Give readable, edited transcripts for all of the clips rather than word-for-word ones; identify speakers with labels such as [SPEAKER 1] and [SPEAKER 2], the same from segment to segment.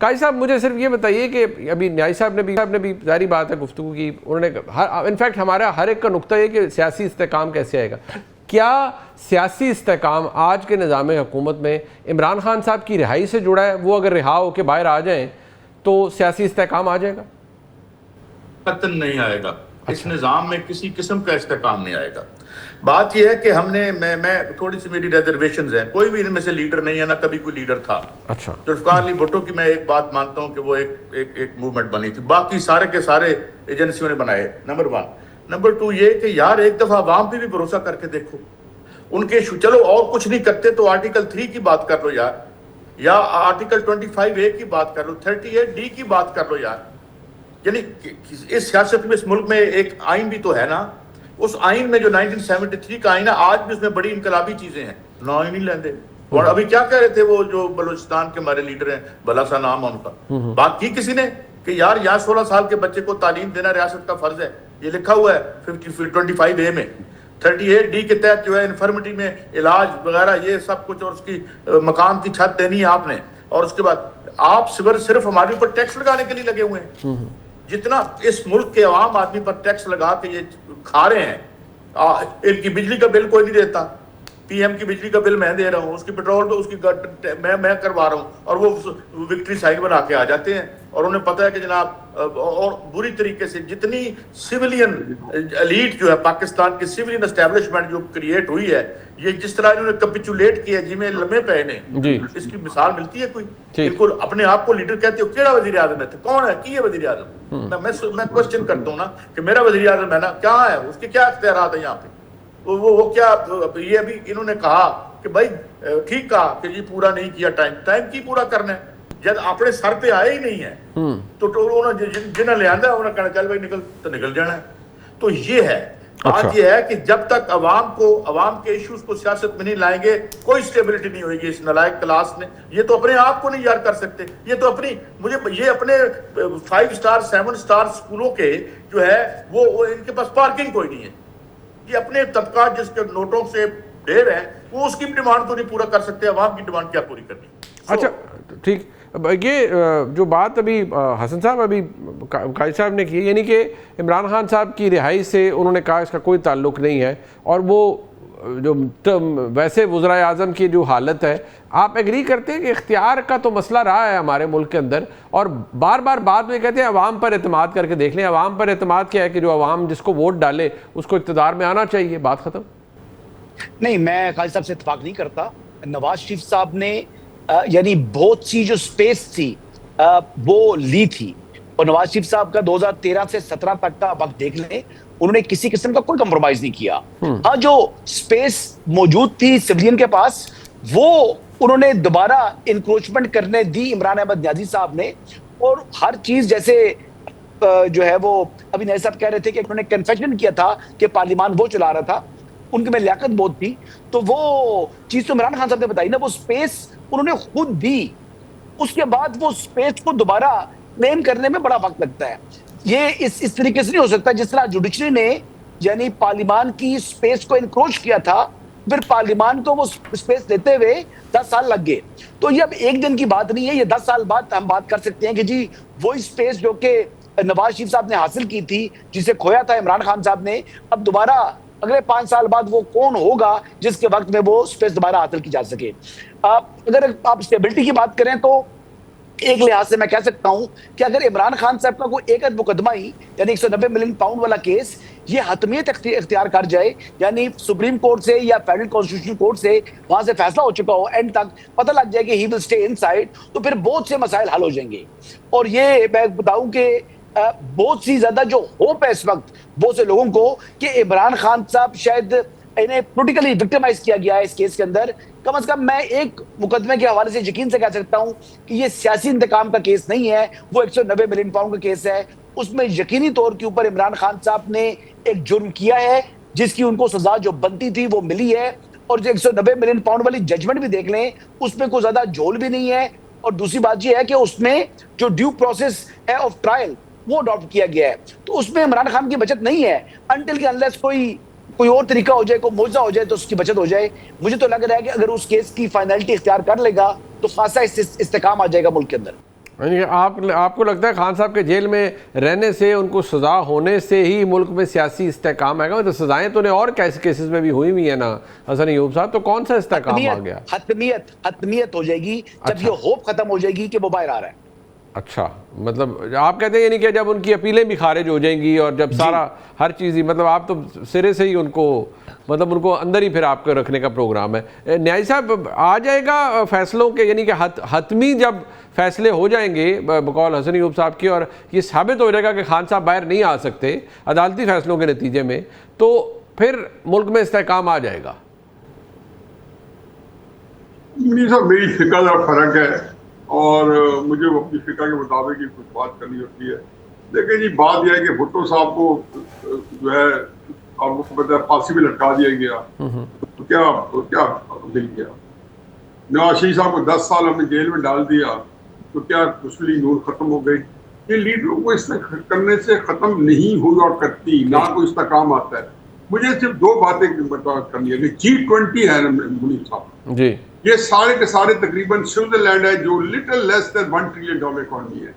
[SPEAKER 1] काजी साहब मुझे सिर्फ ये बताइए कि अभी न्याई साहब ने भी जारी बात है गुफ्तगू की, उन्होंने इनफैक्ट हमारा हर एक का नुक्ता है कि सियासी इस्तेकाम कैसे आएगा। क्या सियासी इस्तेकाम आज के निज़ाम हुकूमत में इमरान खान साहब की रिहाई से जुड़ा है? वो अगर रिहा होकर बाहर आ जाएं तो सियासी इस्तेकाम आ जाएगा?
[SPEAKER 2] कतन नहीं आएगा। इस निज़ाम में किसी किस्म का इस्तेकाम नहीं आएगा। बात यह है कि मैं थोड़ी सी मेरी रिजर्वेशंस है, कोई भी इनमें से लीडर नहीं है, ना कभी कोई लीडर था।
[SPEAKER 1] अच्छा,
[SPEAKER 2] जुल्फ़िकार अली भुट्टो की मैं एक बात मानता हूँ कि वो एक मूवमेंट बनी थी, बाकी सारे के सारे एजेंसियों ने बनाए, नंबर 1। नंबर 2 ये कि यार एक दफा आवाम पे भी भरोसा करके देखो। उनके चलो और कुछ नहीं करते तो आर्टिकल 3 की बात कर लो यार, या आर्टिकल 25A की बात कर लो, 38D की बात कर लो यार। यानी इस सियासत में, इस मुल्क में एक आइन भी तो है ना। उस आइन में जो 1973 का आइन है, आज भी उसमें बड़ी इनकलाबी चीजें हैं, ना ही नहीं लेंदे। और अभी क्या कह रहे थे वो जो बलूचिस्तान के हमारे लीडर हैं, भला सा नाम है उनका, बात की किसी ने कि यार यहाँ 16 साल के बच्चे को तालीम देना रियासत का फर्ज है, ये लिखा हुआ है 25A में। 38D के तहत जो है इन्फर्मिटी में इलाज वगैरह ये सब कुछ, और उसकी मकान की छत देनी है आपने, और उसके बाद आप सिर्फ हमारे ऊपर टैक्स लगाने के लिए लगे हुए हैं। जितना इस मुल्क के आम आदमी पर टैक्स लगा के ये खा रहे हैं, इनकी बिजली का बिल कोई नहीं देता, पीएम की बिजली का बिल मैं दे रहा हूँ, उसकी पेट्रोल तो उसकी मैं करवा रहा हूँ, और वो विक्ट्री साइन बना के आ जाते हैं। और उन्हें पता है कि जनाब, और बुरी तरीके से जितनी सिविलियन एलीट जो है, पाकिस्तान की सिविलियन एस्टेब्लिशमेंट जो क्रिएट हुई है, ये जिस तरह इन्होंने कैपिचुलेट किया जिनमें लम्बे पहने, इसकी मिसाल मिलती है कोई? बिल्कुल अपने आप को लीडर कहते हो, केड़ा वजीर आजम है, कौन है की वजीर आजम? मैं क्वेश्चन करता हूँ ना कि मेरा वजीर आजम है ना, क्या है उसके, क्या इख्तियारात है यहाँ पे? वो क्या, ये अभी इन्होंने कहा कि भाई ठीक कहा कि ये पूरा नहीं किया, टाइम की पूरा करना है, जब अपने सर पे आए ही नहीं है तो जिन्हें ले आंदा उन्हें कहना चल भाई निकल जाना है। तो ये है बात, ये है कि जब तक अवाम के इश्यूज को सियासत में नहीं लाएंगे, कोई स्टेबिलिटी नहीं होगी इस नालायक क्लास ने। ये तो अपने आप को नहीं यार कर सकते, ये तो अपने 5 स्टार 7 स्टार स्कूलों के जो है वो इनके पास पार्किंग कोई नहीं है। ये अपने तबका जिसके नोटों से ढेर है, वो उसकी डिमांड तो नहीं पूरा कर सकते, अवाम की डिमांड क्या पूरी करनी।
[SPEAKER 1] अच्छा ठीक, ये जो बात अभी हसन साहब अभी काजी साहब ने की, यानी कि इमरान खान साहब की रिहाई से उन्होंने कहा इसका कोई ताल्लुक नहीं है, और वो जो वैसे वज़ीर आज़म की जो हालत है, आप एग्री करते हैं कि इख्तियार का तो मसला रहा है हमारे मुल्क के अंदर, और बार बार बाद में कहते हैं अवाम पर एतमाद करके देख लें। अवाम पर एतमाद क्या है कि जो अवाम जिसको वोट डाले उसको इक़्तिदार में आना चाहिए, बात ख़त्म।
[SPEAKER 3] नहीं, मैं काजी साहब से इत्तेफाक नहीं करता। नवाज शरीफ साहब ने यानी बहुत सी जो स्पेस थी वो ली थी, और नवाज शरीफ साहब का 2013 से 17 तक का वक्त देख लें, उन्होंने किसी किस्म का कोई कंप्रोमाइज नहीं किया। हाँ, जो स्पेस मौजूद थी सिविलियन के पास, वो उन्होंने दोबारा इंक्रोचमेंट करने दी इमरान अहमद न्याजी साहब ने, और हर चीज जैसे जो है वो अभी न्याजी साहब कह रहे थे कि उन्होंने कन्फेशन किया था कि पार्लियामान वो चला रहा था, उनके में लियाकत बहुत थी, तो वो चीज तो इमरान खान साहब ने बताई ना, वो स्पेस उन्होंने खुद दी। उसके बाद वो स्पेस को दोबारा क्लेम करने में बड़ा वक्त लगता है। ये इस तरीके से नहीं हो सकता जिस तरह जुडिशरी ने यानी पार्लियामान की स्पेस को इनक्रोच किया था, फिर पार्लियामान को वो स्पेस देते हुए 10 साल लग गए। तो ये अब एक दिन की बात नहीं है, ये 10 साल बाद हम बात कर सकते हैं कि जी वही स्पेस जो कि नवाज शरीफ साहब ने हासिल की थी, जिसे खोया था इमरान खान साहब ने, अब दोबारा अगले 5 साल बाद वो कौन होगा जिसके वक्त में वो स्पेस दोबारा हासिल की जा सके। अगर आप स्टेबिलिटी की बात करें तो एक लिहाज से मैं कह सकता हूं कि अगर इमरान खान साहब का कोई एक मुकदमा ही यानी 190 मिलियन पाउंड वाला केस ये हतमियत इख्तियार कर जाए, यानी सुप्रीम कोर्ट से या फेडरल कॉन्स्टिट्यूशनल कोर्ट से वहां से फैसला हो चुका हो, एंड तक पता लग जाए कि ही विल स्टे इनसाइड, तो फिर बहुत से मसाइल हल हो जाएंगे। और ये मैं बताऊं कि बहुत सी ज्यादा जो होप है इस वक्त बहुत से लोगों को कि इमरान खान साहब शायद इन्हें पोलिटिकली विक्टिमाइज किया गया है इस केस के अंदर। कम से कम मैं एक मुकदमे के हवाले से यकीन से कह सकता हूं कि ये सियासी इंतकाम का केस नहीं है, वो 190 मिलियन पाउंड का केस है। उसमें यकीनी तौर के ऊपर इमरान खान साहब ने एक जुर्म किया है जिसकी उनको सजा जो बनती थी वो मिली है, और जो 190 मिलियन पाउंड वाली जजमेंट भी देख लें उसमें कोई ज्यादा झोल भी नहीं है। और दूसरी बात यह है कि उसमें जो ड्यू प्रोसेस है ऑफ ट्रायल वो अडॉप्ट किया गया है, तो उसमें इमरान खान की बचत नहीं है अनटिल कि अनलेस कोई और तरीका हो जाए, कोई मौजा हो जाए तो उसकी बचत हो जाए। मुझे तो लग रहा है कि अगर उस केस की फाइनलिटी इख्तियार कर लेगा तो खासा इस्तेकाम आ जाएगा मुल्क के अंदर।
[SPEAKER 1] आपको लगता है खान साहब के जेल में रहने से, उनको सजा होने से ही मुल्क में सियासी इस्तेहकाम आएगा? तो सजाएं तो उन्हें और कैसे केसेस में भी हुई हुई है ना हसन अय्यूब साहब, तो कौन सा इस्तेहकाम आ गया?
[SPEAKER 3] हतमियत हो जाएगी जब ये होप खत्म हो जाएगी कि वो बाहर आ रहा है।
[SPEAKER 1] अच्छा, मतलब आप कहते हैं यानी कि जब उनकी अपीलें भी खारिज हो जाएंगी और जब सारा हर चीज़ ही, मतलब आप तो सिरे से ही उनको, मतलब उनको अंदर ही फिर आपको रखने का प्रोग्राम है। न्याय साहब, आ जाएगा फैसलों के, यानी कि हतमी जब फैसले हो जाएंगे बकौल हसन अय्यूब साहब की और ये साबित हो जाएगा कि खान साहब बाहर नहीं आ सकते अदालती फैसलों के नतीजे में, तो फिर मुल्क में इस्तेहकाम आ जाएगा?
[SPEAKER 4] मेरी फिक्र का फर्क है और मुझे अपनी फिक्र के मुताबिक ही कुछ बात करनी होती है। लेकिन जी बात यह है कि भुट्टो साहब को जो है आपको पता है फांसी भी लटका दिया गया, तो क्या मिल गया? नवाज शरीफ साहब को 10 साल हमने जेल में डाल दिया, तो क्या मुस्लिम नूर खत्म हो गई? ये लीडरों को इस करने से खत्म नहीं हुई और करती ना कोई इसका काम आता है। मुझे सिर्फ 2 बातें करनी है कि G20 है मुनीर साहब जी, ये सारे के सारे तकरीबन स्विट्जरलैंड है जो little less than $1 trillion economy है।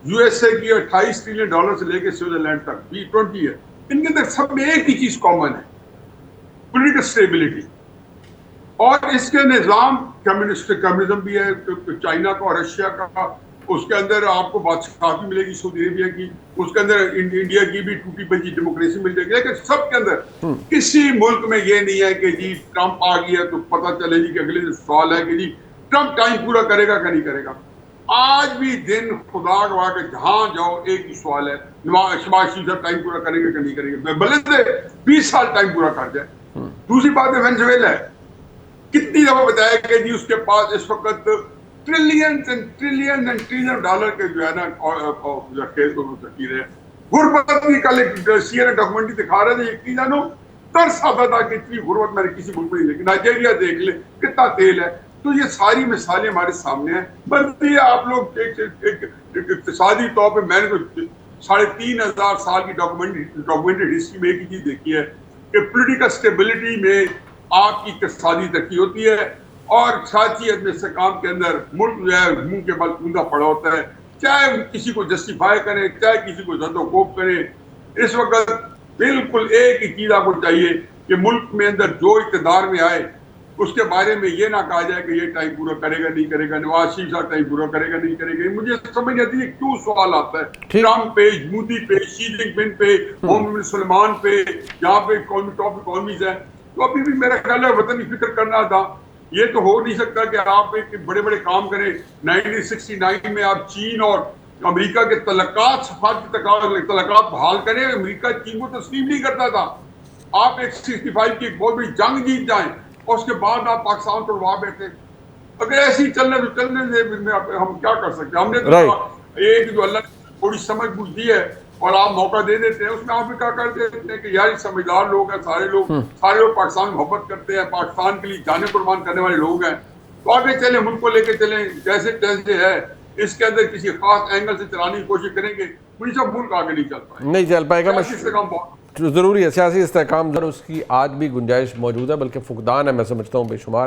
[SPEAKER 4] यूएसए की $28 ट्रिलियन से लेकर स्विट्जरलैंड तक G20 है। इनके अंदर सब में एक ही चीज कॉमन है, पॉलिटिकल स्टेबिलिटी। और इसके निजाम कम्युनिज्म भी है, चाइना का और रशिया का। उसके अंदर आपको बादशाही मिलेगी सऊदी अरेबिया की, उसके अंदर इंडिया की भी टूटी बची डेमोक्रेसी मिल जाएगी। लेकिन सबके अंदर किसी मुल्क में ये नहीं है कि जी ट्रंप आ गया तो पता चले जी कि अगले सवाल है कि जी ट्रंप टाइम पूरा करेगा क्या नहीं करेगा। आज भी दिन खुदा गवाह के जहां जाओ एक ही सवाल है, शहबाज शरीफ साहब टाइम पूरा करेंगे क्या नहीं करेंगे, भले से 20 साल टाइम पूरा कर जाए। दूसरी बात है वेनेजुएला है, कितनी दफा बताया कि जी उसके पास इस वक्त ट्रिलियन एंड ट्रिलियन डॉलर के जो है ना जखीरे हैं। गुर्बत की कल एक सीएनएन डॉक्यूमेंट्री दिखा रहे थे, यकीन जानो तरस आता था कि इतनी गुर्बत मैंने किसी मुल्क में नहीं देखी। नाइजीरिया देख ले कितना तेल है। तो ये सारी मिसालें हमारे सामने हैं। बल्कि आप लोग एक इक्तिसादी तौर पर मैंने तो 3500 साल की डॉक्यूमेंट्री हिस्ट्री में एक ही चीज देखी है कि पॉलिटिकल स्टेबिलिटी में आपकी इक्तिसादी तरक्की होती है और साथ ही इस्तेहकाम के अंदर मुल्क जो है मुंह के बल कूदा पड़ा होता है। चाहे किसी को जस्टिफाई करें, चाहे किसी को जद्दोकोब करें, इस वक्त बिल्कुल एक ही चीज आपको चाहिए कि मुल्क में अंदर जो इक़्तिदार में आए उसके बारे में ये ना कहा जाए कि ये टाइम पूरा करेगा नहीं करेगा, नवाज शरीफ साहब टाइम पूरा करेगा नहीं करेगा। मुझे समझ नहीं आती है क्यों सवाल आता है ट्रंप पे, मोदी पे, शी जिनपिंग पे, मोहम्मद सलमान पे, यहाँ पे टॉप इकोनॉमीज है। तो अभी भी मेरा ख्याल है वतन की फिक्र करना था। ये तो हो नहीं सकता कि आप एक बड़े बड़े काम करें। 1969 में आप चीन और अमेरिका के तलकात बहाल करें। अमेरिका चीन को तस्लीम नहीं करता था। आप एक 65 की एक बहुत बड़ी जंग जीत जाएं और उसके बाद आप पाकिस्तान तोड़वा बैठे। अगर ऐसे ही चलने तो चलने से हम क्या कर सकते हैं? हमने तो एक जो अल्लाह ने थोड़ी समझ बुझ दी है और आप मौका दे देते हैं, उसमें आप भी क्या कर देते हैं कि यार समझदार लोग हैं, सारे लोग पाकिस्तान में मोहब्बत करते हैं, पाकिस्तान के लिए जाने कुर्बान करने वाले लोग हैं। तो आगे चले, मुल्क को लेके चले जैसे तैसे है। इसके अंदर किसी खास एंगल से चलाने की कोशिश करेंगे, मुझे सब मुल्क आगे नहीं चल पाएगा,
[SPEAKER 1] नहीं चल पाएगा। ज़रूरी है सियासी इस्तेहकाम, उसकी आज भी गुंजाइश मौजूद है, बल्कि फुकदान है मैं समझता हूँ बेशुमार।